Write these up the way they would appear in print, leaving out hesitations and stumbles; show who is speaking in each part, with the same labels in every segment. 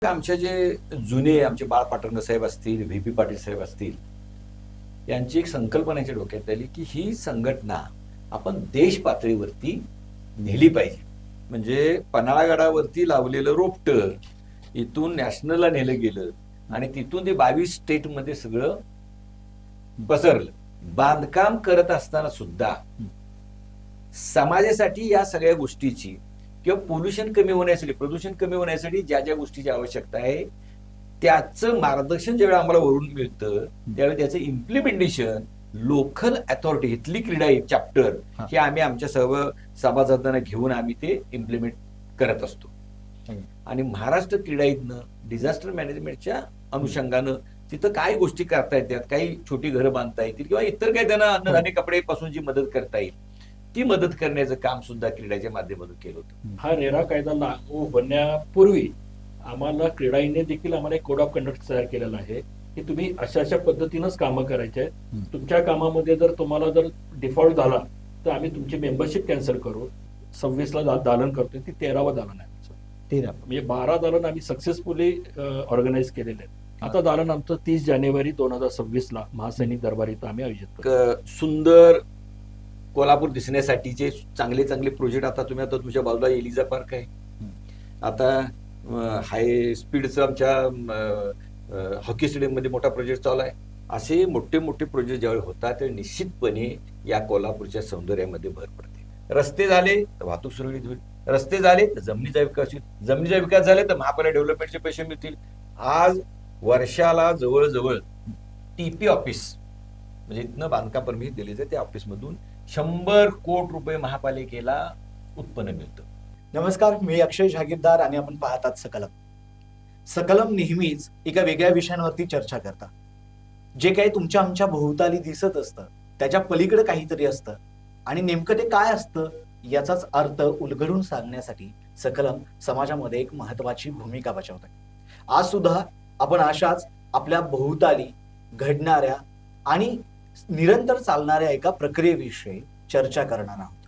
Speaker 1: आमचे जे जुने आमचे बाळ पाटणकर साहेब असतील, व्ही.पी. पाटील साहेब असतील, यांची एक संकल्पना डोक्यात आली की ही संघटना आपण देश पातळीवरती नेली पाहिजे. म्हणजे पन्हाळा गडावरती लावलेलं रोपटं इथून नॅशनलला नेलं गेलं आणि तिथून ते 22 स्टेटमध्ये सगळं पसरलं. बांधकाम करत असताना सुद्धा समाजासाठी या सगळ्या गोष्टीची किंवा पोल्युशन कमी होण्यासाठी, प्रदूषण कमी होण्यासाठी ज्या ज्या गोष्टीची आवश्यकता आहे त्याचं मार्गदर्शन ज्यावेळी आम्हाला वरून मिळतं त्यावेळी त्याचं इम्प्लिमेंटेशन लोकल अथॉरिटी, इथली क्रीडा चॅप्टर हे आम्ही आमच्या सर्व सभासदांना घेऊन आम्ही ते इम्प्लिमेंट करत असतो. आणि महाराष्ट्र क्रीडाईतनं डिझास्टर मॅनेजमेंटच्या अनुषंगानं तिथं काय गोष्टी करता येतात, काही छोटी घरं बांधता येतील किंवा इतर काही त्यांना अन्नधान्य कपडे पासून जी मदत करता येईल ती मदत करण्याचं काम सुद्धा क्रीडाच्या माध्यमातून केलं होतं.
Speaker 2: हा रेरा कायदा लागू होण्यापूर्वी आम्हाला क्रीडाईने देखील आम्हाला एक कोड ऑफ कंडक्ट तयार केलेला आहे की तुम्ही अशा पद्धतीनंच कामं करायचे. तुमच्या कामामध्ये जर तुम्हाला जर डिफॉल्ट झाला तर आम्ही तुमची मेंबरशिप कॅन्सल करू. 26ला दालन करतोय, ती 13वं दालन आहे.
Speaker 3: 13
Speaker 2: म्हणजे 12 दालन आम्ही सक्सेसफुली ऑर्गनाईज केलेले आहेत. आता दालन आमचं 30 जानेवारी 2026ला महासैनिक दरबार इथं आम्ही आयोजित करतो.
Speaker 1: सुंदर कोल्हापूर दिसण्यासाठीचे चांगले चांगले प्रोजेक्ट आता तुम्ही आता तुमच्या बाजूला एलिझा पार्क आहे, आता हाय स्पीडचं आमच्या हॉकी स्टेडियम मध्ये मोठा प्रोजेक्ट चालू आहे. असे मोठे मोठे प्रोजेक्ट ज्यावेळी होतात ते निश्चितपणे या कोल्हापूरच्या सौंदर्यामध्ये भर पडते. रस्ते झाले तर वाहतूक सुरळीत होईल, रस्ते झाले तर जमिनीचा विकास होईल, जमिनीचा विकास झाले तर महापालिका डेव्हलपमेंटचे पैसे मिळतील. आज वर्षाला जवळजवळ टीपी ऑफिस म्हणजे इथनं बांधकाम परमिट दिले जाते, त्या ऑफिसमधून 100 कोटी रुपये महापालिकेला उत्पन्न मिळतं.
Speaker 3: नमस्कार, मी अक्षय जागीरदार आणि आपण पाहतात सकलम. सकलम नेहमीच एका वेगळ्या विषयांवरती चर्चा करतात. जे काही तुमच्या आमच्या भोवताली दिसत असतं त्याच्या पलीकडे काहीतरी असतं आणि नेमकं ते काय असतं याचाच अर्थ उलगडून सांगण्यासाठी सकलम समाजामध्ये एक महत्वाची भूमिका बजावत आहे. आज सुद्धा आपण अशाच आपल्या भोवताली घडणाऱ्या आणि निरंतर चालणाऱ्या एका प्रक्रियेविषयी चर्चा करणार आहोत.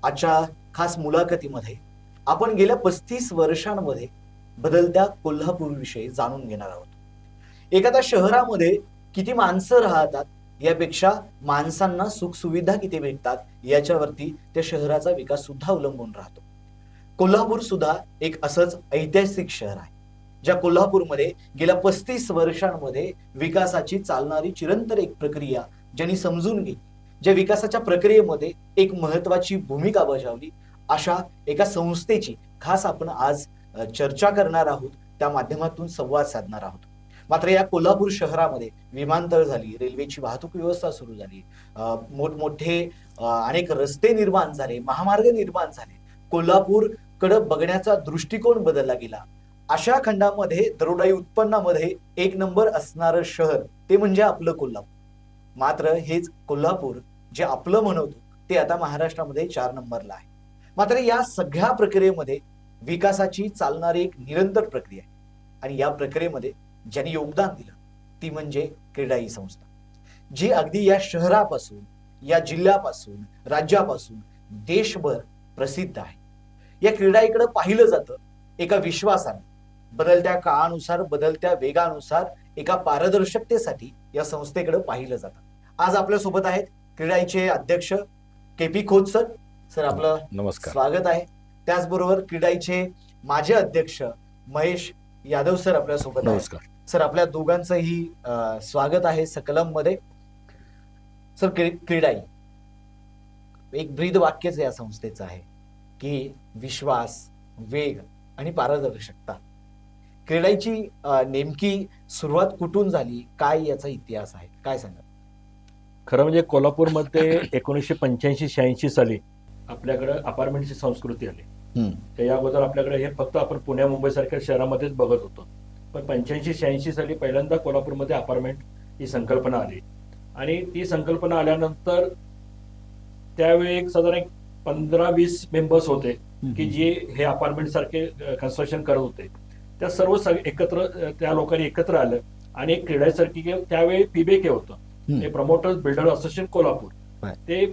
Speaker 3: आजच्या खास मुलाखतीमध्ये आपण गेल्या 35 वर्षांमध्ये बदलत्या कोल्हापूर विषयी जाणून घेणार आहोत. एखाद्या शहरामध्ये किती माणसं राहतात यापेक्षा माणसांना सुखसुविधा किती भेटतात याच्यावरती त्या शहराचा विकास सुद्धा अवलंबून राहतो. कोल्हापूर सुद्धा एक असंच ऐतिहासिक शहर आहे ज्या कोल्हापूरमध्ये गेल्या 35 वर्षांमध्ये विकासाची चालणारी चिरंतन एक प्रक्रिया ज्यांनी समजून घेतली, ज्या विकासाच्या प्रक्रियेमध्ये एक महत्वाची भूमिका बजावली, अशा एका संस्थेची खास आपण आज चर्चा करणार आहोत, त्या माध्यमातून संवाद साधणार आहोत. मात्र या कोल्हापूर शहरामध्ये विमानतळ झाली, रेल्वेची वाहतूक व्यवस्था सुरू झाली, मोठमोठे अनेक रस्ते निर्माण झाले, महामार्ग निर्माण झाले, कोल्हापूरकडे बघण्याचा दृष्टिकोन बदलला गेला. अशा खंडामध्ये दरोडाई उत्पन्नामध्ये 1 नंबर असणारं शहर ते म्हणजे आपलं कोल्हापूर. मात्र हेच कोल्हापूर जे आपलं म्हणतो ते आता महाराष्ट्रामध्ये 4 नंबरला आहे. मात्र या सगळ्या प्रक्रियेमध्ये विकासाची चालणारी एक निरंतर प्रक्रिया आहे आणि या प्रक्रियेमध्ये ज्यांनी योगदान दिलं ती म्हणजे क्रीडा ही संस्था, जी अगदी या शहरापासून, या जिल्ह्यापासून, राज्यापासून देशभर प्रसिद्ध आहे. या क्रीडाईकडे पाहिलं जातं एका विश्वासाने, बदलत्या काळानुसार, बदलत्या वेगानुसार एका पारदर्शकतेसाठी या संस्थेकडे पाहिलं जातं. आज आपल्या सोबत आहेत क्रीडाईचे अध्यक्ष के.पी. खोत सर. सर, आपलं
Speaker 1: नमस्कार,
Speaker 3: स्वागत आहे. त्याचबरोबर क्रीडाईचे माजी अध्यक्ष महेश यादव सर आपल्या सोबत आहेत.
Speaker 1: नमस्कार
Speaker 3: सर, आपल्या दोघांचंही स्वागत आहे सकलम मध्ये. सर, क्रीडाई एक ब्रीद वाक्यच या संस्थेचं आहे की विश्वास, वेग आणि पारदर्शकता. क्रीडाईची नेमकी सुरुवात कुठून झाली, काय याचा इतिहास आहे, काय सांगा?
Speaker 2: खरं म्हणजे कोल्हापूरमध्ये 1985-86 साली आपल्याकडे अपार्टमेंटची संस्कृती आली. त्या अगोदर आपल्याकडे हे फक्त आपण पुण्या मुंबई सारख्या शहरामध्येच बघत होतो. पण 85-86 साली पहिल्यांदा कोल्हापूरमध्ये अपार्टमेंट ही संकल्पना आली आणि ती संकल्पना आल्यानंतर त्यावेळी एक साधारण 15-20 मेंबर्स होते की जे हे अपार्टमेंट सारखे कन्स्ट्रक्शन करत होते. त्या सर्व एकत्र त्या लोकांनी एकत्र आलं आणि एक क्रीडासारखी त्यावेळी पीबीके होतं, ते प्रमोटर्स बिल्डर असोसिएशन कोल्हापूर, ते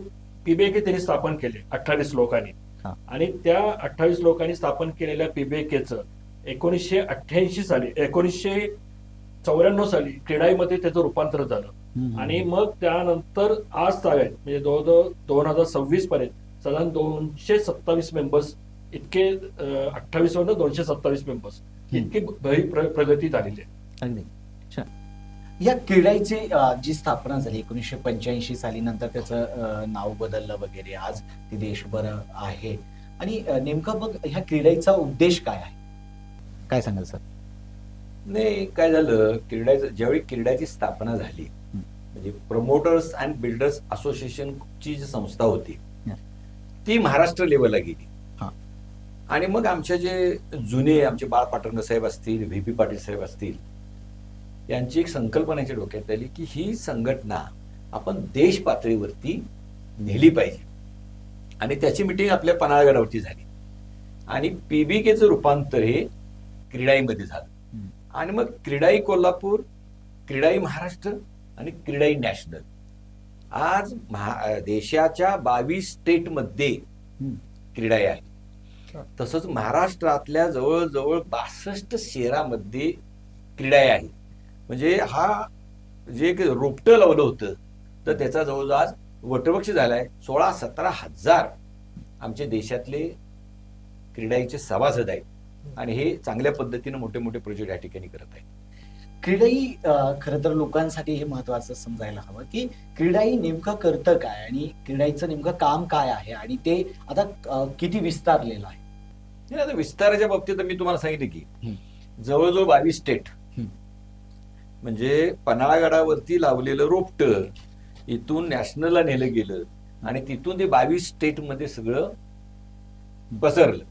Speaker 2: पीबीके त्यांनी स्थापन केले 28 लोकांनी. आणि त्या 28 लोकांनी स्थापन केलेल्या पीबीकेचं 1988 साली 1994 साली क्रीडाईमध्ये त्याचं रूपांतर झालं आणि मग त्यानंतर आज तागायत म्हणजे जवळजवळ 2026 पर्यंत साधारण 227 मेंबर्स इतके 28 वरून 227 मेंबर्स इतकी प्रगती झालेली आहे.
Speaker 3: अगदी छान. या क्रीडाईची जी स्थापना झाली 1985 साली, नंतर त्याचं नाव बदललं वगैरे, आज ती देशभर आहे. आणि नेमका मग ह्या क्रीडाईचा उद्देश काय आहे, काय सांगाल सर?
Speaker 1: नाही, काय झालं, ज्यावेळी क्रीडाची स्थापना झाली म्हणजे प्रमोटर्स अँड बिल्डर्स असोसिएशनची जी संस्था होती ती महाराष्ट्र लेवलला गेली. आणि मग आमचे जे जुने आमचे बाळ पाटणकर साहेब असतील, व्ही.पी. पाटील साहेब असतील, यांची एक संकल्पना याच्या डोक्यात आली की ही संघटना आपण देश पातळीवरती नेली पाहिजे. आणि त्याची मिटिंग आपल्या पन्हाळगडावरती झाली आणि पीबीकेचं रूपांतर हे क्रीडाईमध्ये झालं. आणि मग क्रीडाई कोल्हापूर, क्रीडाई महाराष्ट्र आणि क्रीडाई नॅशनल आज देशाच्या 22 स्टेटमध्ये क्रीडाई आहे. तसंच महाराष्ट्रातल्या जवळजवळ 62 शहरामध्ये क्रीडाई आहे. म्हणजे हा जे एक रोपटं लावलं होतं तर त्याचा जवळजवळ आज वटवृक्ष झालाय. 16-17 हजार आमच्या देशातले क्रीडाईचे सभासद आहेत आणि हे चांगल्या पद्धतीने मोठे मोठे प्रोजेक्ट या ठिकाणी करत आहेत.
Speaker 3: क्रीडाई खरं तर लोकांसाठी हे महत्वाचं समजायला हवं की क्रीडाई नेमकं करतं काय आणि क्रीडाईचं नेमकं काम काय आहे आणि ते आता किती विस्तारलेलं आहे.
Speaker 1: आता विस्ताराच्या बाबतीत मी तुम्हाला सांगितलं की जवळजवळ 22 स्टेट म्हणजे पन्हाळगडावरती लावलेलं रोपटं इथून नॅशनलला नेलं गेलं आणि तिथून ते 22 स्टेटमध्ये सगळं पसरलं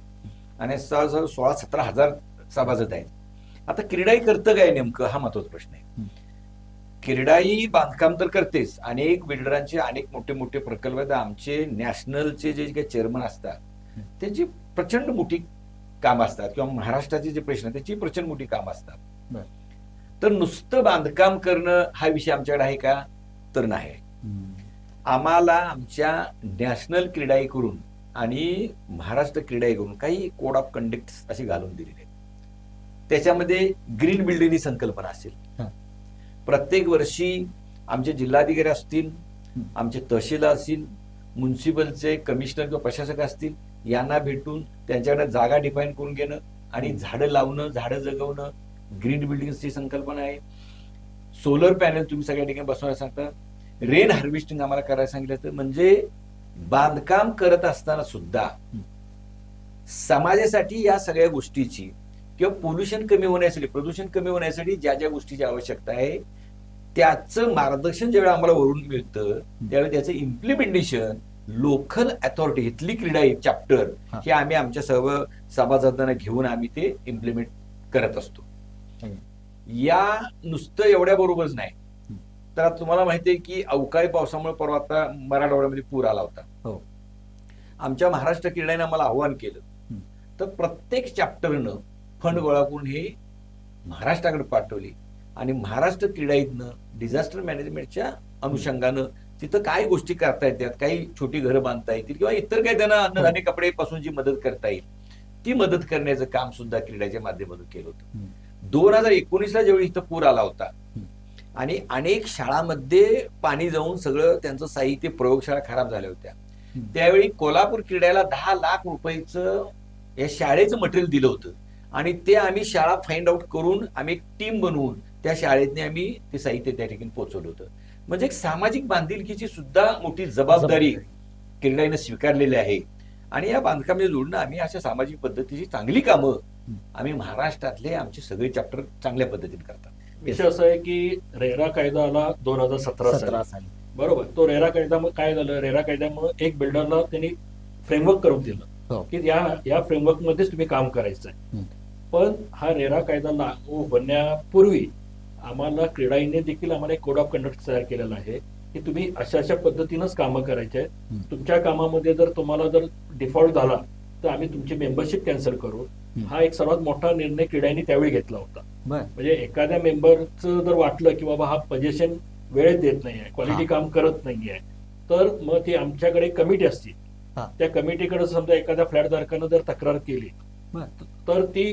Speaker 1: आणि 16-17 हजार सभासद आहेत. आता क्रीडाई करतं काय नेमकं हा महत्वाचा प्रश्न आहे. क्रीडाई बांधकाम तर करतेच, अनेक बिल्डरांचे अनेक मोठे मोठे प्रकल्प आहेत. आमचे नॅशनलचे जे काही चेअरमन असतात त्यांची प्रचंड मोठी कामं असतात किंवा महाराष्ट्राचे जे प्रश्न आहेत त्याची प्रचंड मोठी कामं असतात. तर नुसतं बांधकाम करणं हा विषय आमच्याकडे आहे का, तर नाही. आम्हाला आमच्या नॅशनल क्रीडाई करून आणि महाराष्ट्र क्रीडाई करून काही कोड ऑफ कंडक्ट अशी घालून दिलेली आहेत. त्याच्यामध्ये ग्रीन बिल्डिंग ही संकल्पना असेल. प्रत्येक वर्षी आमचे जिल्हाधिकारी असतील, आमचे तहसीलदार असतील, म्युन्सिपलचे कमिशनर किंवा प्रशासक असतील, यांना भेटून त्यांच्याकडे जागा डिफाईन करून घेणं आणि झाडं लावणं, झाडं जगवणं, ग्रीन बिल्डिंगची संकल्पना आहे. सोलर पॅनल तुम्ही सगळ्या ठिकाणी बसवायला सांगता, रेन हार्वेस्टिंग आम्हाला करायला सांगितलं. तर म्हणजे बांधकाम करत असताना सुद्धा समाजासाठी या सगळ्या गोष्टीची किंवा पोल्युशन कमी होण्यासाठी, प्रदूषण कमी होण्यासाठी ज्या ज्या गोष्टीची आवश्यकता आहे त्याचं मार्गदर्शन ज्यावेळी आम्हाला वरून मिळतं त्यावेळी त्याचं इम्प्लिमेंटेशन लोकल अथॉरिटी इथली क्रीडा चॅप्टर हे आम्ही आमच्या सर्व सभासदांना घेऊन आम्ही ते इम्प्लिमेंट करत असतो. या नुसतं एवढ्या बरोबरच नाही, तर आता तुम्हाला माहिती आहे की अवकाळी पावसामुळे परवा आता मराठवाड्यामध्ये पूर आला होता. आमच्या महाराष्ट्र क्रीडाने आम्हाला आव्हान केलं तर प्रत्येक चॅप्टरनं फंड गोळा करून हे महाराष्ट्राकडे पाठवले आणि महाराष्ट्र क्रीडाईतनं डिझास्टर मॅनेजमेंटच्या अनुषंगानं तिथं काय गोष्टी करता येतात, काही छोटी घरं बांधता येतील किंवा इतर काही त्यांना अन्नधान्य कपडे पासून जी मदत करता येईल ती मदत करण्याचं काम सुद्धा क्रीडाच्या माध्यमातून केलं होतं. 2019ला जेवढी इथं पूर आला होता आणि अनेक शाळांमध्ये पाणी जाऊन सगळं त्यांचं साहित्य, प्रयोगशाळा खराब झाल्या होत्या, त्यावेळी कोल्हापूर क्रीडाला 10 लाख रुपयाचं या शाळेचं मटेरियल दिलं होतं आणि ते आम्ही शाळा फाइंड आउट करून आम्ही एक टीम बनवून त्या शाळेतने आम्ही ते साहित्य त्या ठिकाणी पोहोचवलं होतं. म्हणजे एक सामाजिक बांधिलकीची सुद्धा मोठी जबाबदारी क्रीडाईनं स्वीकारलेली आहे आणि या बांधकामाला जोडणं आम्ही अशा सामाजिक पद्धतीची चांगली कामं आम्ही महाराष्ट्रातले आमचे सगळे चॅप्टर चांगल्या पद्धतीने करतात.
Speaker 2: विषय असं आहे की रेरा कायदा आला 2017 साली, बरोबर. तो रेरा कायदा काय झालं, रेरा कायद्यामुळे एक बिल्डरला त्यांनी फ्रेमवर्क करून दिलं की या फ्रेमवर्क मध्येच तुम्ही काम करायचं आहे. पण हा रेरा कायदा लागू होण्यापूर्वी आम्हाला क्रीडाईने देखील आम्हाला एक कोड ऑफ कंडक्ट तयार केलेला आहे की तुम्ही अशा पद्धतीनंच कामं करायचे आहेत. तुमच्या कामामध्ये जर तुम्हाला जर डिफॉल्ट झाला तर आम्ही तुमची मेंबरशिप कॅन्सल करू. हा एक सर्वात मोठा निर्णय क्रीडाईने त्यावेळी घेतला होता. म्हणजे एखाद्या मेंबरचं जर वाटलं की बाबा हा पोझिशन वेळेत देत नाहीये, क्वालिटी काम करत नाहीये, तर मग ती आमच्याकडे कमिटी असते, त्या कमिटीकडे समजा एखाद्या फ्लॅट धारकानं जर तक्रार केली तर ती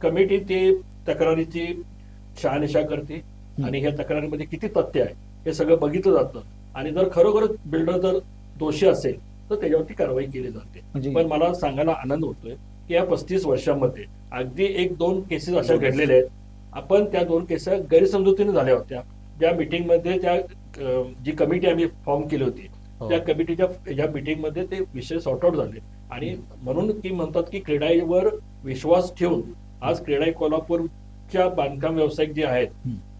Speaker 2: कमिटी ती तक्रारीची शहानिशा करते आणि ह्या तक्रारीमध्ये किती तथ्य आहे हे सगळं बघितलं जातं आणि जर खरोखर बिल्डर जर दोषी असेल तर त्याच्यावरती कारवाई केली जाते.
Speaker 3: म्हणजे
Speaker 2: पण मला सांगायला आनंद होतोय की या 35 वर्षांमध्ये अगदी 1-2 केसेस अशा घडलेल्या आहेत. आपण त्या 2 केसेस गैरसमजुतीने झाल्या होत्या. ज्या मीटिंगमध्ये त्या जी कमिटी आम्ही फॉर्म केली होती त्या कमिटीच्या ज्या मीटिंगमध्ये ते विषय सॉर्ट आउट झाले आणि म्हणून की म्हणतात की क्रेडाईवर विश्वास ठेवून आज क्रेडाई कोल्हापूरच्या बांधकाम व्यावसायिक जे आहेत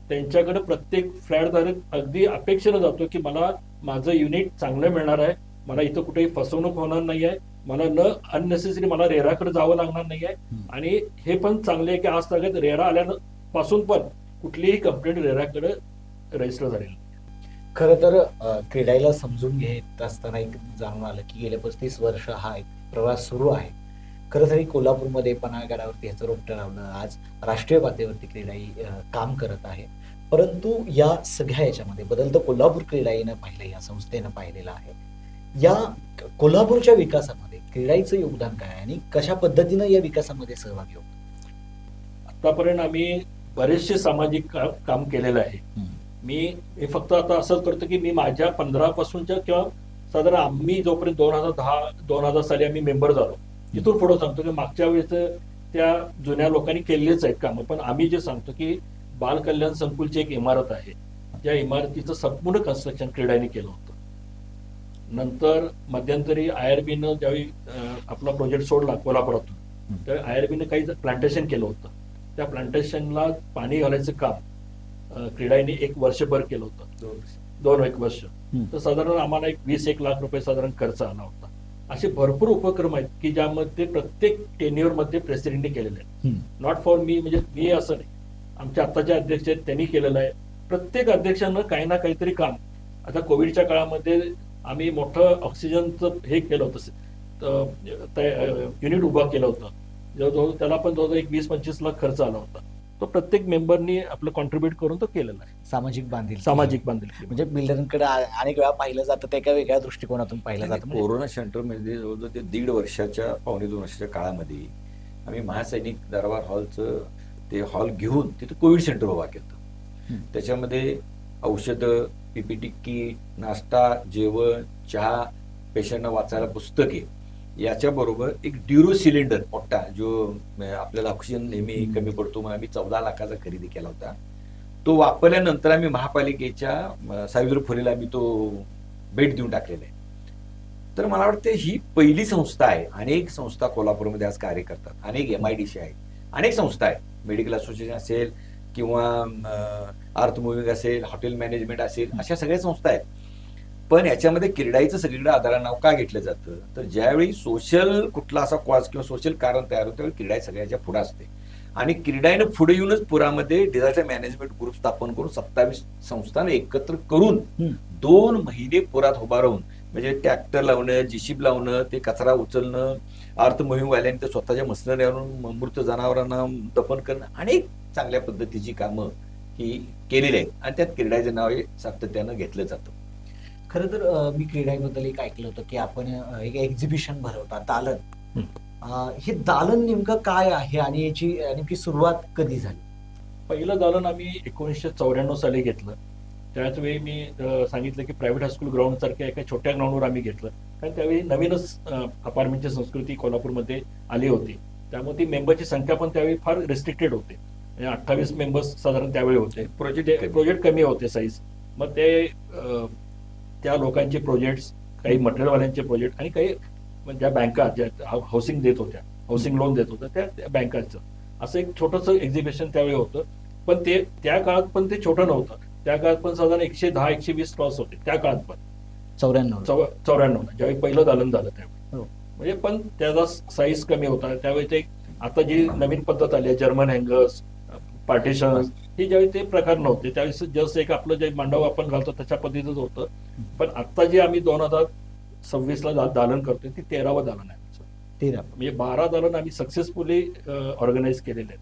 Speaker 2: त्यांच्याकडे प्रत्येक फ्लॅटधारक अगदी अपेक्षेनं जातो की मला माझं युनिट चांगलं मिळणार आहे, मला इथं कुठेही फसवणूक होणार नाही आहे, मला अननेसेसरी मला रेराकडे जावं लागणार नाही आहे. आणि हे पण चांगले आहे की आज तागात रेरा आल्यापासून पण कुठलीही कंप्लेंट रेराकडे रजिस्टर झालेली.
Speaker 3: खरं तर क्रीडाईला समजून घेत असताना एक जाणून आलं की गेल्या 35 वर्ष हा एक प्रवास सुरू आहे. खरं तरी कोल्हापूरमध्ये पन्हाळगडावरती ह्याचं रोपटं लावलं, आज राष्ट्रीय पातळीवरती क्रीडाई काम करत आहे. परंतु या सगळ्या याच्यामध्ये बदल तर कोल्हापूर क्रीडाईनं पाहिलं, या संस्थेनं पाहिलेलं आहे. या कोल्हापूरच्या विकासामध्ये क्रीडाईचं योगदान काय आणि कशा पद्धतीनं या विकासामध्ये सहभागी होतं?
Speaker 2: आतापर्यंत आम्ही बरेचसे सामाजिक काम केलेलं आहे. मी फक्त आता असं करतो की मी माझ्या 15 पासूनच्या किंवा साधारण आम्ही जोपर्यंत 2010-2000 साली आम्ही मेंबर झालो तिथून पुढे सांगतो की मागच्या वेळेस त्या जुन्या लोकांनी केलेलीच आहेत कामं. पण आम्ही जे सांगतो की बाल कल्याण संकुलची एक इमारत आहे, त्या इमारतीचं संपूर्ण कन्स्ट्रक्शन क्रीडाईने केलं होतं. नंतर मध्यंतरी IRB-नं ज्यावेळी आपला प्रोजेक्ट सोडला कोल्हापुरातून त्यावेळी IRB-ने काही प्लांटेशन केलं होतं. त्या प्लांटेशनला पाणी घालायचं काम क्रीडाईने 1 वर्षभर केलं होतं, 2-1 वर्ष. तर साधारण आम्हाला 20-1 लाख रुपये साधारण खर्च आला होता. असे भरपूर उपक्रम आहेत की ज्यामध्ये प्रत्येक टेन्युअर मध्ये प्रेसिडेंटने केलेले आहेत. नॉट फॉर मी, म्हणजे मी असं नाही, आमच्या आत्ताचे अध्यक्ष आहेत त्यांनी केलेलं आहे. प्रत्येक अध्यक्षांना काही ना काहीतरी काम. आता कोविडच्या काळामध्ये आम्ही मोठं ऑक्सिजनचं हे केलं होतं, युनिट उभा केलं होतं, जवळजवळ त्याला पण जवळजवळ 20-25 लाख खर्च आला होता. तो प्रत्येक मेंबरनी आपलं कॉन्ट्रीब्युट करून तो केलेला आहे.
Speaker 3: सामाजिक बांधिलकी म्हणजे बिल्डरांकडे अनेक वेळा पाहिलं जातं, ते एका वेगळ्या दृष्टिकोनातून पाहिलं जातं.
Speaker 1: कोरोना सेंटरमध्ये जवळजवळ ते 1.5 वर्षाच्या 2.5 वर्षाच्या काळामध्ये आम्ही महासैनिक दरबार हॉलचं ते हॉल घेऊन तिथे कोविड सेंटर उभा केलं. त्याच्यामध्ये औषधं, PPT किट, नाश्ता, जेवण, चहा, पेशंटना वाचायला पुस्तके, याच्याबरोबर एक ड्युरो सिलेंडर मोठा जो आपल्याला ऑक्सिजन नेहमी कमी पडतो म्हणून आम्ही 14 लाखाचा खरेदी केला होता. तो वापरल्यानंतर आम्ही महापालिकेच्या सावित्री फुलेला आम्ही तो भेट देऊन टाकलेला आहे. तर मला वाटतं ही पहिली संस्था आहे. अनेक संस्था कोल्हापूरमध्ये आज कार्य करतात, अनेक MIDC आहेत, अनेक संस्था आहेत, मेडिकल असोसिएशन असेल किंवा अर्थ मुव्हिंग असेल, हॉटेल मॅनेजमेंट असेल, अशा सगळ्या संस्था आहेत. पण याच्यामध्ये क्रीडाईचं सगळीकडे आधार नाव का घेतलं जातं, तर ज्यावेळी सोशल कुठला असा कॉज किंवा सोशल कारण तयार होतं त्यावेळी क्रीडाई सगळ्याच्या पुढे असते. आणि क्रीडाईनं पुढे येऊनच पुरामध्ये डिझास्टर मॅनेजमेंट ग्रुप स्थापन करून 27 संस्थांना एकत्र करून 2 महिने पुरात उभा राहून, म्हणजे ट्रॅक्टर लावणं, JCB लावणं, ते कचरा उचलणं, अर्थ मोहीमवाल्यांनी ते स्वतःच्या मशिनरी आणून मृत जनावरांना दफन करणं, अनेक चांगल्या पद्धतीची कामं ही केलेली आहेत. आणि त्यात क्रीडाईचं नाव हे सातत्यानं घेतलं जातं.
Speaker 3: खरं तर मी क्रीडाईबद्दल एक ऐकलं होतं की आपण एक एक्झिबिशन भरवता, दालन. हे दालन नेमकं काय आहे आणि याची नेमकी सुरुवात कधी झाली?
Speaker 2: पहिलं दालन आम्ही 1994 साली घेतलं. त्याच वेळी मी सांगितलं की प्रायव्हेट हायस्कूल ग्राउंड सारख्या एका छोट्या ग्राउंडवर आम्ही घेतलं, कारण त्यावेळी नवीनच अपार्टमेंटची संस्कृती कोल्हापूरमध्ये आली होती. त्यामुळे ती मेंबरची संख्या पण त्यावेळी फार रिस्ट्रिक्टेड होते, 28 मेंबर्स साधारण त्यावेळी होते. प्रोजेक्ट कमी होते साईज. मग ते त्या लोकांचे प्रोजेक्ट्स, काही मटेरियलवाल्यांचे प्रोजेक्ट आणि काही ज्या बँका ज्या हाऊसिंग देत होत्या, हाऊसिंग लोन देत होत्या त्या बँकांचं असं एक छोटंसं एक्झिबिशन त्यावेळी होतं. पण ते त्या काळात पण ते छोटं नव्हतं. त्या काळात पण साधारण 110-120 स्टॉल्स होते त्या काळात पण. 94 ज्यावेळी पहिलं दालन झालं त्यावेळी. म्हणजे पण त्याचा साईज कमी होता त्यावेळी. ते आता जी नवीन पद्धत आली आहे, जर्मन हँगर्स, पार्टिशन, ही ज्यावेळी ते प्रकार नव्हते. त्यावेळेस जस्ट एक आपलं जे मांडव आपण घालतो त्याच्या पद्धतीच होतं. पण आता जे आम्ही 2026ला दालन करतोय ती 13वं दालन आहे.
Speaker 3: 13
Speaker 2: म्हणजे 12 दालन आम्ही सक्सेसफुली ऑर्गनाईज केलेले आहेत.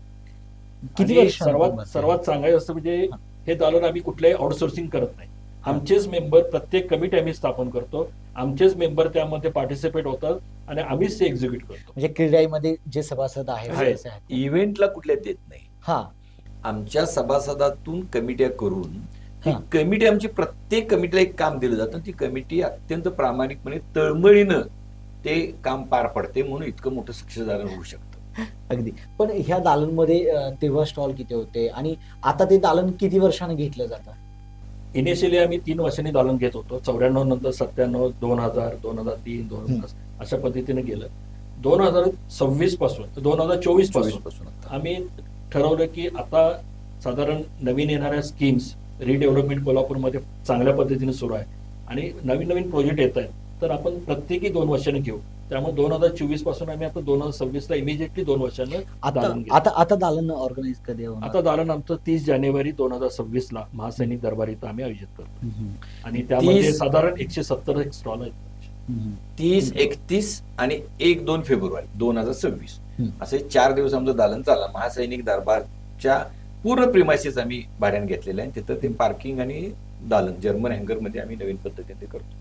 Speaker 3: किती वर्ष?
Speaker 2: सर्वात सांगायचं असतं म्हणजे हे दालन आम्ही कुठल्याही आउटसोर्सिंग करत नाही. आमचेच मेंबर, प्रत्येक कमिटी आम्ही स्थापन करतो, आमचेच मेंबर त्यामध्ये पार्टिसिपेट होतात आणि आम्हीच ते एक्झिक्यूट करतो.
Speaker 3: म्हणजे क्रीडाईमध्ये जे सभासद आहेत
Speaker 2: आहेत.
Speaker 3: असे आहेत.
Speaker 1: इव्हेंटला कुठल्या देत नाही.
Speaker 3: हा
Speaker 1: आमच्या सभासदातून कमिट्या करून ही
Speaker 3: हा.
Speaker 1: कमिटी आमची प्रत्येक कमिटीला एक काम दिलं जातं. ती कमिटी अत्यंत प्रामाणिकपणे तळमळीनं ते काम पार पडते, म्हणून इतकं मोठं सक्सेस होऊ शकतं.
Speaker 3: अगदी. पण ह्या दालनमध्ये तेव्हा स्टॉल किती होते आणि आता ते दालन किती वर्षाने घेतलं जातं?
Speaker 2: इनिशियली आम्ही 3 वर्षांनी दालन घेत होतो. 94 नंतर 97, 2000, 2003, 2010 अशा पद्धतीने गेलं. 2026 पासून तर 2024 पासून
Speaker 1: पासून आता.
Speaker 2: आम्ही ठरवलं की आता साधारण नवीन येणाऱ्या स्कीम्स रिडेव्हलपमेंट कोल्हापूरमध्ये चांगल्या पद्धतीने सुरू आहे आणि नवीन नवीन प्रोजेक्ट येत आहेत, तर आपण प्रत्येकी 2 वर्षांनी घेऊ. त्यामुळे 2024 पासून आम्ही आता 2026 ला इमिजिएटली 2 वर्षांनं
Speaker 3: आता
Speaker 2: दालन घेऊ.
Speaker 3: आता दालन ऑर्गनाईज कधी होणार?
Speaker 2: आता दालन आमचं 30 जानेवारी 2026 ला महासैनिक दरबार इथं आम्ही आयोजित करतो
Speaker 3: हम्म.
Speaker 2: आणि त्यामध्ये
Speaker 1: 30
Speaker 2: साधारण 170 स्टॉल आहेत.
Speaker 3: हम्म.
Speaker 1: 30, 31 आणि 1-2 फेब्रुवारी 2026
Speaker 3: हम्म.
Speaker 1: असे 4 दिवस आमचं दालन चालला. महासैनिक दरबारच्या पूर्ण प्रिमायसेस आम्ही भाड्याने घेतलेले आहे. तिथं ते पार्किंग आणि दालन जर्मन हँगर मध्ये आम्ही नवीन पद्धतीने ते करतो.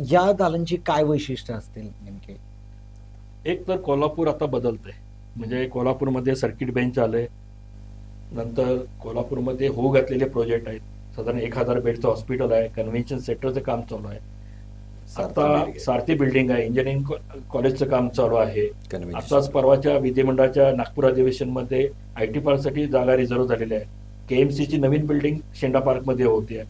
Speaker 3: या दालनची काय वैशिष्ट्य असतील नेमके?
Speaker 2: एक तर कोल्हापूर आता बदलतंय, म्हणजे कोल्हापूरमध्ये सर्किट बेंच आलंय, नंतर कोल्हापूरमध्ये होऊ घातलेले प्रोजेक्ट आहेत. साधारण 1000 बेडचं हॉस्पिटल आहे, कन्व्हेन्शन सेंटरचं काम चालू आहे, आता सारथी बिल्डिंग आहे, इंजिनिअरिंग कॉलेजचं काम चालू आहे. आताच परवाच्या विधिमंडळाच्या नागपूर अधिवेशनमध्ये IT पार्कसाठी जागा रिझर्व्ह झालेली आहे. KMCची नवीन बिल्डिंग शेंडा पार्कमध्ये होते.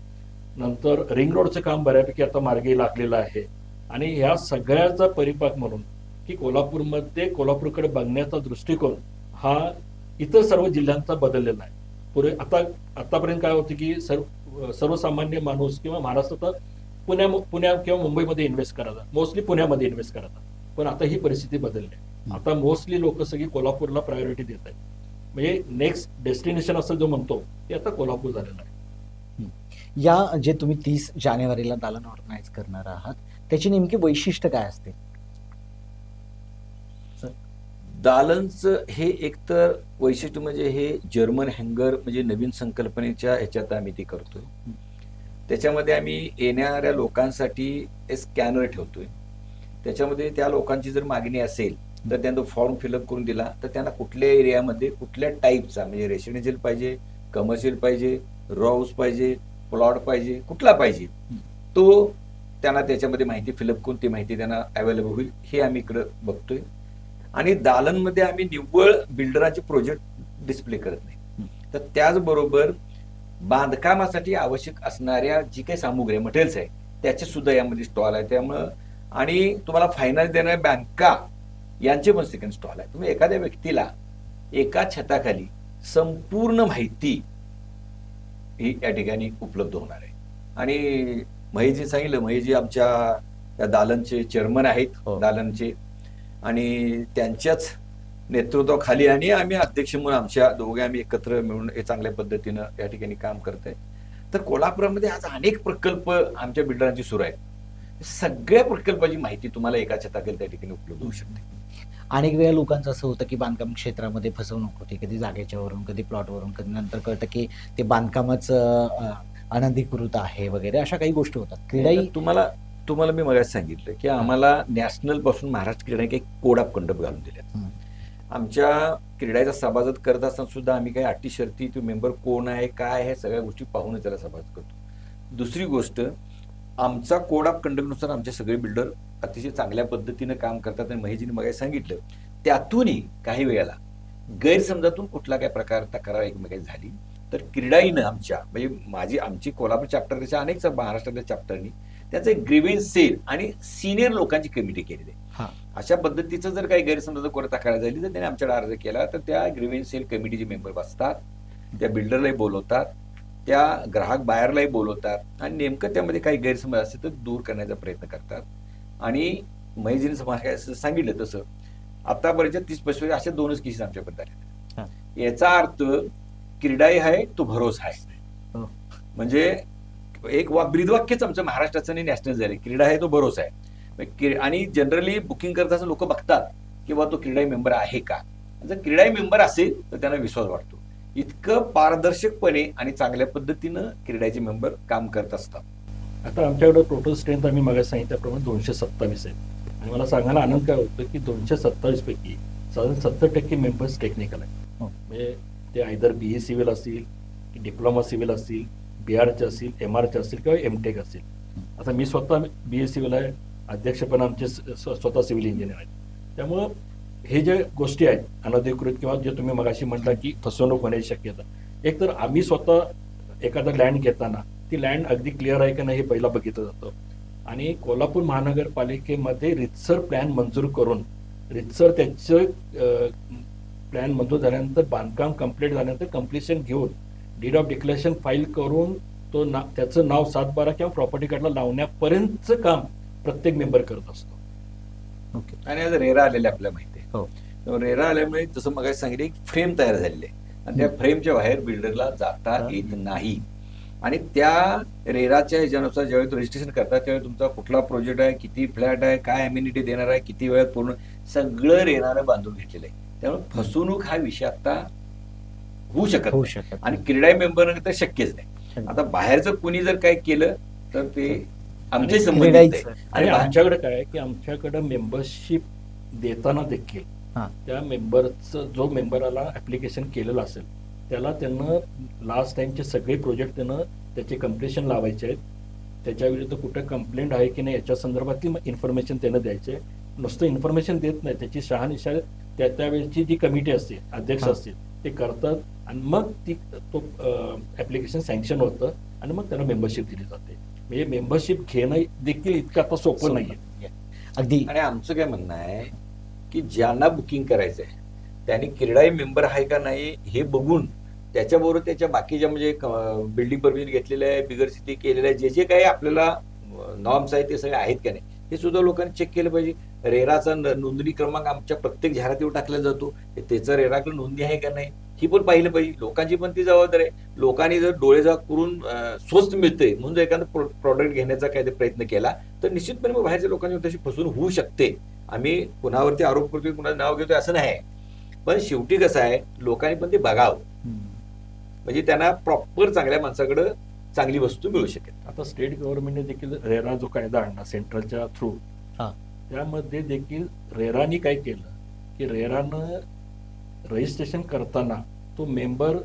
Speaker 2: नंतर रिंग रोडचं काम बऱ्यापैकी आता मार्गी लागलेलं आहे. आणि ह्या सगळ्याचा परिपाक म्हणून की कोल्हापूरमध्ये कोल्हापूरकडे बघण्याचा दृष्टिकोन हा इतर सर्व जिल्ह्यांचा बदललेला आहे. आतापर्यंत काय होतं की सर्वसामान्य माणूस किंवा महाराष्ट्रात पुण्या किंवा मुंबईमध्ये इन्व्हेस्ट करायचा, मोस्टली पुण्यामध्ये इन्व्हेस्ट करायचा. पण आता ही परिस्थिती बदलली आहे. आता मोस्टली लोक सगळी कोल्हापूरला प्रायोरिटी देत आहेत. म्हणजे नेक्स्ट डेस्टिनेशन असं जो म्हणतो ते आता कोल्हापूर झालेलं आहे.
Speaker 3: या जे तुम्ही 30 जानेवारीला दालन ऑर्गनाईज करणार आहात त्याची नेमकी वैशिष्ट्य काय असते?
Speaker 1: दालनचं हे एकतर वैशिष्ट्य म्हणजे हे जर्मन हँगर म्हणजे नवीन संकल्पनेच्या ह्याच्यात आम्ही ते करतोय. त्याच्यामध्ये आम्ही येणाऱ्या लोकांसाठी स्कॅनर ठेवतोय. त्याच्यामध्ये त्या लोकांची जर मागणी असेल तर त्यांना फॉर्म फिलअप करून दिला तर त्यांना कुठल्या एरियामध्ये कुठल्या टाईपचा म्हणजे रेसिडेन्शियल पाहिजे, कमर्शियल पाहिजे, रॉ हाऊस पाहिजे, प्लॉट पाहिजे, कुठला पाहिजे तो त्यांना त्याच्यामध्ये माहिती फिलअप करून ती माहिती त्यांना अवेलेबल होईल हे आम्ही इकडं बघतोय. आणि दालनमध्ये आम्ही निव्वळ बिल्डरांचे प्रोजेक्ट डिस्प्ले करत नाही, तर त्याचबरोबर बांधकामासाठी आवश्यक असणाऱ्या जी काही सामुग्री मटेरियल्स आहे त्याचे सुद्धा यामध्ये स्टॉल आहे. त्यामुळं आणि तुम्हाला फायनान्स देणाऱ्या बँका यांचे पण सेकंड स्टॉल आहे. तुम्ही एखाद्या व्यक्तीला एका छताखाली संपूर्ण माहिती ही या ठिकाणी उपलब्ध होणार आहे. आणि महेशजी सांगितलं, महेशजी आमच्या या दालनचे चेअरमन आहेत दालनचे, आणि त्यांच्याच नेतृत्वाखाली आणि आम्ही अध्यक्ष म्हणून आमच्या दोघे आम्ही एकत्र मिळून हे चांगल्या पद्धतीनं या ठिकाणी काम करत आहे. तर कोल्हापुरामध्ये आज अनेक प्रकल्प आमच्या बिल्डरांची सुरू आहेत. सगळ्या प्रकल्पाची माहिती तुम्हाला एका छताखाली त्या ठिकाणी उपलब्ध होऊ शकते.
Speaker 3: अनेक वेळा लोकांचं असं होतं की बांधकाम क्षेत्रामध्ये फसवणूक होते, कधी जागेच्या वरून, कधी प्लॉटवरून, कधी नंतर कळतं की ते बांधकामच अनधिकृत आहे वगैरे, अशा काही गोष्टी होतात. क्रीडाई
Speaker 1: तुम्हाला मी मगाशी सांगितलं की आम्हाला नॅशनल पासून महाराष्ट्र क्रीडाने काही कोड ऑफ कंडक्ट घालून दिले. आमच्या क्रीडाचा सभासद करत असताना सुद्धा आम्ही काही अटी शर्ती, तो मेंबर कोण आहे, काय आहे, सगळ्या गोष्टी पाहूनच त्याला सभासद करतो. दुसरी गोष्ट, आमचा कोड ऑफ कंडक्टनुसार आमचे सगळे बिल्डर अतिशय चांगल्या पद्धतीने काम करतात. आणि महेशजीने मगाशी सांगितलं त्यातूनही काही वेळेला गैरसमजातून कुठला काय प्रकार तक्रार एकमेकांची झाली तर क्रीडाईनं आमची कोल्हापूर चॅप्टरच्या अनेक महाराष्ट्रातल्या चॅप्टरनी त्याचं एक ग्रीव्हन्स सेल आणि सिनियर लोकांची कमिटी केलेली आहे. अशा पद्धतीचं जर काही गैरसमजाचं कोण तक्रार झाली तर त्याने आमच्याकडे अर्ज केला तर त्या ग्रीव्हन्स सेल कमिटीचे मेंबर बसतात, त्या बिल्डरलाही बोलवतात, त्या ग्राहक बायरलाही बोलवतात आणि नेमकं त्यामध्ये काही गैरसमज असतील तर दूर करण्याचा प्रयत्न करतात. आणि महेशजीने सांगितलं तसं आतापर्यंत 30-35 अशा 2च केसेस आमच्यापर्यंत आले. याचा अर्थ क्रीडाई आहे तो भरोसा आहे. म्हणजे एक ब्रीदवाक्यच आमचं महाराष्ट्राचं आणि नॅशनल झाले, क्रीडा आहे तो भरोसा आहे. आणि जनरली बुकिंग करत असताना लोक बघतात की बा तो क्रीडाई मेंबर आहे का. जर क्रीडाई मेंबर असेल तर त्यांना विश्वास वाटतो. इतकं पारदर्शकपणे आणि चांगल्या पद्धतीनं क्रीडाचे मेंबर काम करत असतात.
Speaker 2: आता आमच्याकडे टोटल स्ट्रेंथ आम्ही मागे सांगितल्याप्रमाणे 227 आहे. आणि मला सांगायला आनंद काय होतो की 227 पैकी साधारण 70% मेंबर्स टेक्निकल आहेत. म्हणजे ते आयदर BA सिव्हिल असतील, डिप्लोमा सिव्हिल असतील, BRचे असतील, MRचे असतील किंवा MTech असतील. आता मी स्वतः BA सिव्हिल आहे, अध्यक्ष पण आमचे स्वतः सिव्हिल इंजिनियर आहेत. त्यामुळं हे जे गोष्टी आहेत अनधिकृत किंवा जे तुम्ही मगाशी म्हटला की फसवणूक होण्याची शक्यता, एक तर आम्ही स्वतः एखादा लँड घेताना ती लँड अगदी क्लिअर आहे का नाही हे पहिला बघितलं जातं. आणि कोल्हापूर महानगरपालिकेमध्ये रितसर प्लॅन मंजूर करून रितसर त्याचं प्लॅन मंजूर झाल्यानंतर बांधकाम कम्प्लीट झाल्यानंतर कम्प्लिशन घेऊन डीड ऑफ डिक्लेरेशन फाईल करून तो त्याचं नाव 7/12 किंवा प्रॉपर्टी कार्डला लावण्यापर्यंतचं काम प्रत्येक मेंबर करत असतो.
Speaker 1: आणि आज रेरा आलेले आपल्याला माहिती आहे.
Speaker 3: हो.
Speaker 1: तर रेरा आल्यामुळे जसं मग सांगितलं एक फ्रेम तयार झालेली आहे आणि त्या फ्रेमच्या बाहेर बिल्डरला जाता येत नाही. आणि त्या रेराच्या ह्याच्यानुसार ज्यावेळी रजिस्ट्रेशन करतात त्यावेळी तुमचा कुठला प्रोजेक्ट आहे, किती फ्लॅट आहे, काय अम्युनिटी देणार आहे, किती वेळात पूर्ण सगळं रेरानं बांधून घेतलेलं आहे. त्यामुळे फसवणूक हा विषय आता होऊ शकत नाही. आणि क्रीडा मेंबर तर शक्यच नाही. आता बाहेरचं कुणी जर काय केलं तर ते आमचे संबंधित आहे.
Speaker 2: आणि आमच्याकडे काय आहे की आमच्याकडे मेंबरशिप देताना देखील त्या मेंबरचं जो मेंबराला ऍप्लिकेशन केलेलं असेल त्याला त्यांना लास्ट टाइमचे सगळे प्रोजेक्ट त्यांना त्याचे कम्प्लिशन लावायचे आहेत. त्याच्या विरुद्ध कुठं कंप्लेंट आहे की नाही याच्या संदर्भातली इन्फॉर्मेशन त्यांना द्यायचे. नुसतं इन्फॉर्मेशन देत नाही, त्याची शहानिशा त्यावेळेची जी कमिटी असते, अध्यक्ष असतील ते करतात आणि मग तो ऍप्लिकेशन सँक्शन होतं आणि मग त्यांना मेंबरशिप दिली जाते. म्हणजे मेंबरशिप घेणं देखील इतकं आता सोपं नाहीये
Speaker 3: अगदी.
Speaker 1: आणि आमचं काय म्हणणं आहे की ज्यांना बुकिंग करायचंय त्यांनी क्रीडाई मेंबर आहे का नाही हे बघून त्याच्याबरोबर त्याच्या बाकीच्या म्हणजे बिल्डिंग परमिशन घेतलेलं आहे, बिगर सिटी केलेलं आहे, जे जे काही आपल्याला नॉर्म्स आहेत ते सगळे आहेत का नाही हे सुद्धा लोकांनी चेक केलं पाहिजे. रेराचा नोंदणी क्रमांक आमच्या प्रत्येक जाहिरातीवर टाकला जातो, त्याचं रेराकडे नोंदणी आहे का नाही ही पण पाहिलं पाहिजे. लोकांची पण ती जबाबदारी आहे. लोकांनी जर डोळे जाग करून स्वस्त मिळते म्हणून जर एखादा प्रॉडक्ट घेण्याचा काही प्रयत्न केला तर निश्चितपणे मग बाहेरच्या लोकांची तशी फसवणूक होऊ शकते. आम्ही कुणावरती आरोप करतोय, कुणाचं नाव घेतोय असं नाही. पण शेवटी कसं आहे लोकांनी पण ते बघावं म्हणजे त्यांना प्रॉपर चांगल्या माणसाकडे चांगली वस्तू मिळू शकेल.
Speaker 2: आता स्टेट गव्हर्नमेंटने देखील रेरा जो कायदा आणला सेंट्रलच्या थ्रू, त्यामध्ये देखील रेरानी काय केलं की रेरानं रजिस्ट्रेशन करताना तो मेंबर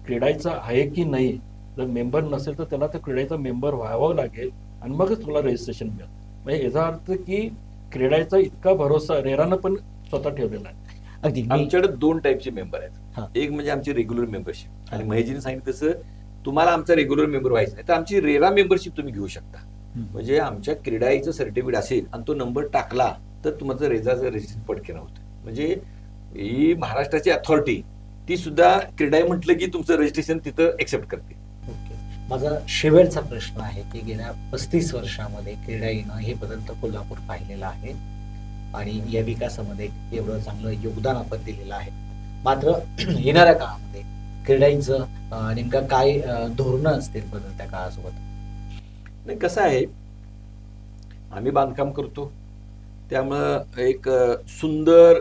Speaker 2: क्रीडायचा आहे की नाही, जर मेंबर नसेल तर त्याला त्या क्रीडायचा मेंबर व्हावं लागेल आणि मगच तुला रजिस्ट्रेशन मिळेल. म्हणजे याचा अर्थ की क्रीडायचा इतका भरोसा रेरानं पण स्वतः ठेवलेला आहे.
Speaker 3: अगदी.
Speaker 1: आमच्याकडे 2 टाईपचे मेंबर आहेत. एक म्हणजे आमची रेग्युलर मेंबरशिप आणि महेशजीने सांगितलं तसं तुम्हाला आमचा रेग्युलर मेंबर व्हायचं नाही तर आमची रेरा मेंबरशिप तुम्ही घेऊ शकता. म्हणजे आमच्या क्रीडाईचं सर्टिफिकेट असेल आणि तो नंबर टाकला तर तुमचं रेराचं रजिस्ट्रेशन पटकन होतं. म्हणजे ही महाराष्ट्राची अथॉरिटी ती सुद्धा क्रीडाई म्हटलं की तुमचं रजिस्ट्रेशन तिथं एक्सेप्ट करते.
Speaker 4: माझा शेवटचा प्रश्न आहे की गेल्या 35 वर्षामध्ये क्रीडाईनं हे पर्यंत कोल्हापूर पाहिलेलं आहे आणि या विकासामध्ये एवढं चांगलं योगदान आपण दिलेलं आहे. मात्र येणाऱ्या काळामध्ये क्रीडाईचं नेमकं काय धोरणं असतील बदलत्या काळासोबत?
Speaker 1: नाही कसं आहे आम्ही बांधकाम करतो त्यामुळं एक सुंदर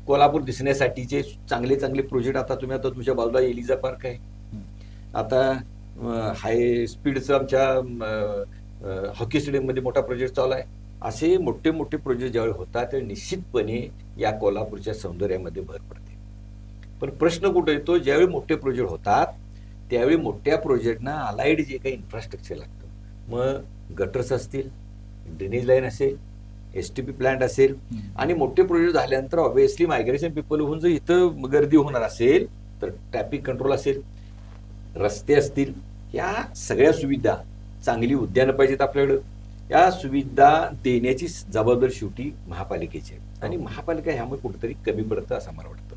Speaker 1: कोल्हापूर दिसण्यासाठीचे चांगले चांगले प्रोजेक्ट आता तुमच्या बाजूला एलिझा पार्क आहे. आता हाय स्पीडचं आमच्या हॉकी स्टेडियम मध्ये मोठा प्रोजेक्ट चालू आहे. असे मोठे मोठे प्रोजेक्ट ज्यावेळी होतात ते निश्चितपणे या कोल्हापूरच्या सौंदर्यामध्ये भर पडते. पण प्रश्न कुठे येतो ज्यावेळी मोठे प्रोजेक्ट होतात त्यावेळी मोठ्या प्रोजेक्टना अलाइड जे काही इन्फ्रास्ट्रक्चर लागतं, मग गटर्स असतील, ड्रेनेज लाईन असेल, STP प्लांट असेल आणि मोठे प्रोजेक्ट झाल्यानंतर ऑब्व्हियसली मायग्रेशन पीपल होऊन जर इथं गर्दी होणार असेल तर ट्रॅफिक कंट्रोल असेल, रस्ते असतील, या सगळ्या सुविधा चांगली उद्यानं पाहिजेत आपल्याकडं. या सुविधा देण्याची जबाबदारी शेवटी महापालिकेची आहे आणि महापालिका ह्यामुळे कुठेतरी कमी पडतं असं मला वाटतं.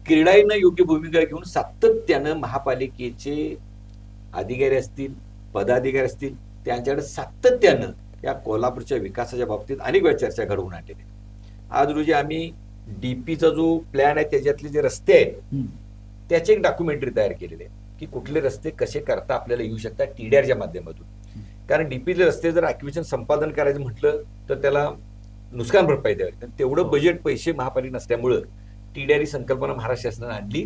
Speaker 1: क्रीडाईनं योग्य भूमिका घेऊन सातत्यानं महापालिकेचे अधिकारी असतील, पदाधिकारी असतील, त्यांच्याकडे सातत्यानं या कोल्हापूरच्या विकासाच्या बाबतीत अनेक वेळा चर्चा घडवून आणलेली. आज रोजी आम्ही डीपीचा जो प्लॅन आहे त्याच्यातले जे रस्ते आहेत त्याचे एक डॉक्युमेंटरी तयार केलेले आहे की कुठले रस्ते कसे करता आपल्याला येऊ शकतात TDRच्या माध्यमातून. कारण डीपीचे रस्ते जर ॲक्विजिशन संपादन करायचं म्हटलं तर त्याला नुकसान भरपाई द्यावी. तेवढं बजेट पैसे महापालिका नसल्यामुळं TDR संकल्पना महाराष्ट्र शासनाने आणली,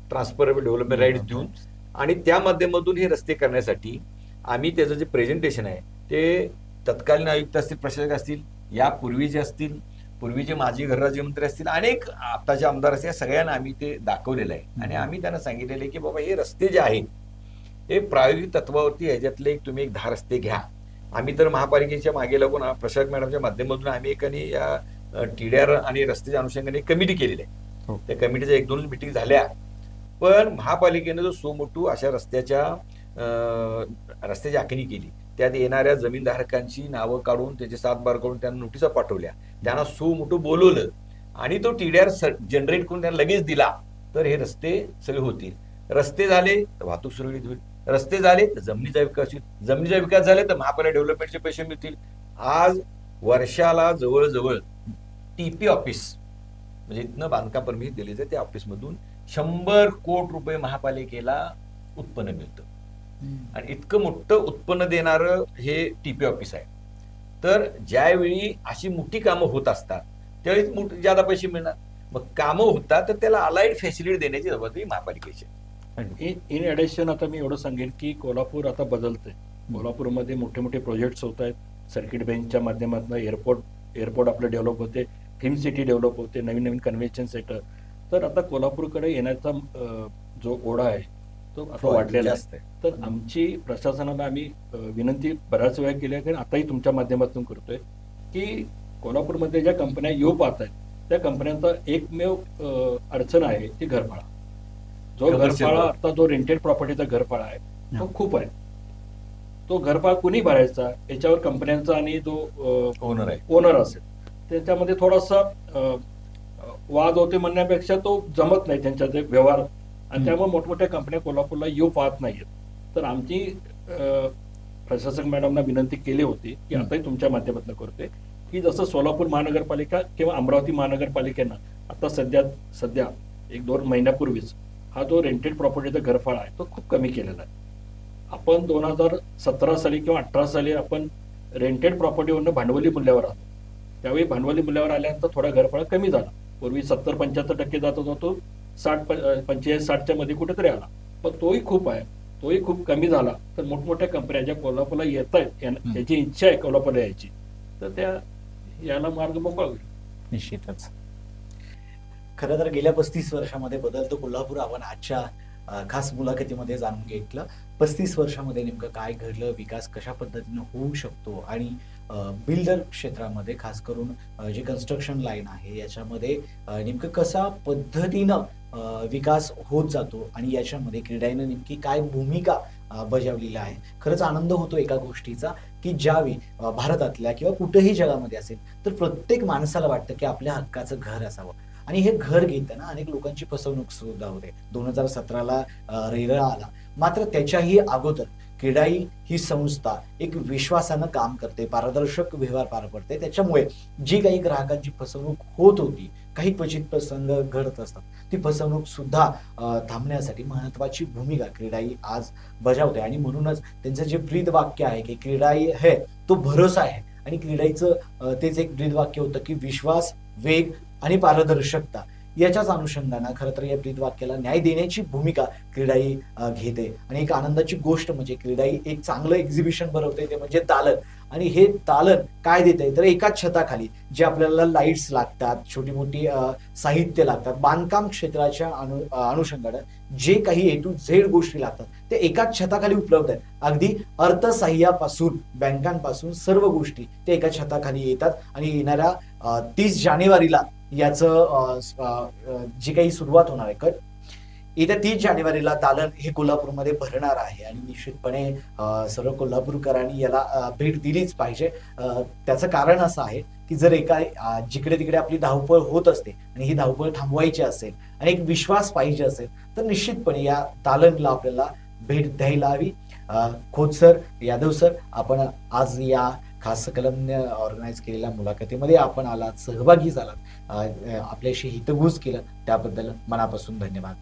Speaker 1: ट्रान्सफरेबल डेव्हलपमेंट राईट्स देऊन, आणि त्या माध्यमातून हे रस्ते करण्यासाठी आम्ही त्याचं जे प्रेझेंटेशन आहे ते तत्कालीन आयुक्त असतील, प्रशासक असतील यापूर्वीचे असतील, पूर्वीचे माजी गृहराज्यमंत्री असतील, अनेक आताचे आमदार असतील, या सगळ्यांना आम्ही ते दाखवलेलं आहे आणि आम्ही त्यांना सांगितलेलं आहे की बाबा हे रस्ते जे आहेत हे प्रायोगिक तत्वावरती ह्याच्यातले तुम्ही एक 10 रस्ते घ्या. आम्ही तर महापालिकेच्या मागे लागून प्रशासक मॅडमच्या माध्यमातून आम्ही एकाने या TDR आणि रस्त्याच्या अनुषंगाने कमिटी केलेली आहे. त्या कमिटीच्या 1-2 मिटिंग झाल्या, पण महापालिकेनं जो सुमोटू अशा रस्त्याची आखणी केली, त्यात येणाऱ्या जमीनधारकांची नावं काढून त्याचे 7 बार करून त्यांना नोटिसा पाठवल्या, त्यांना सुमोटू बोलवलं आणि तो TDR जनरेट करून त्यांना लगेच दिला, तर हे रस्ते सगळे होतील. रस्ते झाले तर वाहतूक सुरळीत होईल, रस्ते झाले तर जमिनीचा विकास होईल, जमिनीचा विकास झाले तर महापालिका डेव्हलपमेंटचे पैसे मिळतील. आज वर्षाला जवळजवळ TP ऑफिस म्हणजे इथनं बांधकाम परमिट दिले जाते, त्या ऑफिसमधून 100 कोटी रुपये महापालिकेला उत्पन्न मिळतं. आणि इतकं मोठं उत्पन्न देणारं हे TP ऑफिस आहे. तर ज्यावेळी अशी मोठी कामं होत असतात त्यावेळी ज्यादा पैसे मिळणार. मग कामं होतात तर त्याला अलाइड फॅसिलिटी देण्याची जबाबदारी महापालिकेची.
Speaker 2: इन ॲडिशन आता मी एवढं सांगेन की कोल्हापूर आता बदलतंय. कोल्हापूरमध्ये मोठे मोठे प्रोजेक्ट्स होत आहेत. सर्किट बेंचच्या माध्यमातून एअरपोर्ट आपलं डेव्हलप होते, फिल्म सिटी डेव्हलप होते, नवीन नवीन कन्व्हेन्शन सेंटर. तर आता कोल्हापूरकडे येण्याचा जो ओढा आहे तो आता वाढलेला आहे. तर आमची प्रशासनाला आम्ही विनंती बऱ्याच वेळा केली आहे, कारण आताही तुमच्या माध्यमातून करतोय की कोल्हापूरमध्ये ज्या कंपन्या येऊ पाहत आहेत त्या कंपन्यांचा एकमेव अडचण आहे ती घरफाळा. जो घरफाळा आता जो रेंटेड प्रॉपर्टीचा घरफाळा आहे तो खूप आहे. तो घरफाळा कुणी भरायचा याच्यावर कंपन्यांचा आणि जो ओनर असेल त्याच्यामध्ये थोडासा वाद होते म्हणण्यापेक्षा तो जमत नाही त्यांच्या ते व्यवहार, आणि त्यामुळे मोठमोठ्या कंपन्या कोल्हापूरला येऊ पाहत नाहीत. तर आमची प्रशासक मॅडमना विनंती केली होती की आताही तुमच्या माध्यमातून करतोय की जसं सोलापूर महानगरपालिका किंवा अमरावती महानगरपालिकेनं आता सध्या 1-2 महिन्यापूर्वीच हा जो रेंटेड प्रॉपर्टीचा घरफाळा आहे तो खूप कमी केलेला आहे. आपण 2017 साली किंवा 18 साली आपण रेंटेड प्रॉपर्टीवरनं भांडवली मूल्यावर आलो. त्यावेळी भांडवली मूल्यावर आल्यानंतर थोडा घरफाळा कमी झाला. पूर्वी 70-75% जात होता, तो 45-60च्या मध्ये कुठेतरी आला, पण तोही खूप आहे, तोही खूप कमी झाला. तर मोठमोठ्या कंपन्या ज्या कोल्हापूरला येत आहेत, त्याची इच्छा आहे कोल्हापूरला यायची, तर त्या याला मार्ग मोकळा होईल.
Speaker 4: निश्चितच.
Speaker 3: खरं तर गेल्या 35 वर्षामध्ये बदलतं कोल्हापूर आपण आजच्या खास मुलाखतीमध्ये जाणून घेतलं. 35 वर्षामध्ये नेमकं काय घडलं, विकास कशा पद्धतीनं होऊ शकतो, आणि बिल्डर क्षेत्रामध्ये खास करून जे कन्स्ट्रक्शन लाईन आहे याच्यामध्ये नेमकं कशा पद्धतीनं विकास होत जातो, आणि याच्यामध्ये क्रीडाईनं नेमकी काय भूमिका बजावलेली आहे. खरंच आनंद होतो एका गोष्टीचा की ज्यावेळी भारतातल्या किंवा कुठेही जगामध्ये असेल तर प्रत्येक माणसाला वाटतं की आपल्या हक्काचं घर असावं, आणि हे घर घेताना अनेक लोकांची फसवणूक सुद्धा होते. 2017ला रेरा आला, मात्र त्याच्याही अगोदर क्रीडाई ही संस्था एक विश्वासानं काम करते, पारदर्शक व्यवहार पार पडते. त्याच्यामुळे जी काही ग्राहकांची फसवणूक होत होती, काही क्वचित प्रसंग घडत असतात, ती फसवणूक सुद्धा थांबण्यासाठी महत्वाची भूमिका क्रीडाई आज बजावते. आणि म्हणूनच त्यांचं जे ब्रीद वाक्य आहे की क्रीडाई है तो भरोसा आहे, आणि क्रीडाईचं तेच एक ब्रीद वाक्य होतं की विश्वास, वेग आणि पारदर्शकता याच्याच अनुषंगानं खरं तर या ब्रीद वाक्याला न्याय देण्याची भूमिका क्रीडाई घेते. आणि एक आनंदाची गोष्ट म्हणजे क्रीडाई एक चांगलं एक्झिबिशन भरवते, ते म्हणजे दालन. आणि हे दालन काय देते तर एकाच छताखाली जे आपल्याला लाईट्स लागतात, छोटी मोठी साहित्य लागतात, बांधकाम क्षेत्राच्या अनुषंगानं जे काही A to Z गोष्टी लागतात ते एकाच छताखाली उपलब्ध आहेत. अगदी अर्थसहाय्यापासून बँकांपासून सर्व गोष्टी ते एका छताखाली येतात. आणि येणाऱ्या 30 जानेवारीला याचं जी काही सुरुवात होणार आहे, येत्या 30 जानेवारीला दालन हे कोल्हापूरमध्ये भरणार आहे. आणि निश्चितपणे सर्व कोल्हापूरकरांनी याला भेट दिलीच पाहिजे. त्याचं कारण असं आहे की जर एका जिकडे तिकडे आपली धावपळ होत असते आणि ही धावपळ थांबवायची असेल आणि एक विश्वास पाहिजे असेल तर निश्चितपणे या दालनला आपल्याला भेट द्यायला हवी. खोत सर, यादव सर, आपण आज या खास कलमने ऑर्गनाईज केलेल्या मुलाखतीमध्ये आपण आलात, सहभागी झालात, आपल्याशी हितगुज केलं, त्याबद्दल मनापासून धन्यवाद.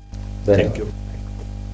Speaker 2: थँक्यू.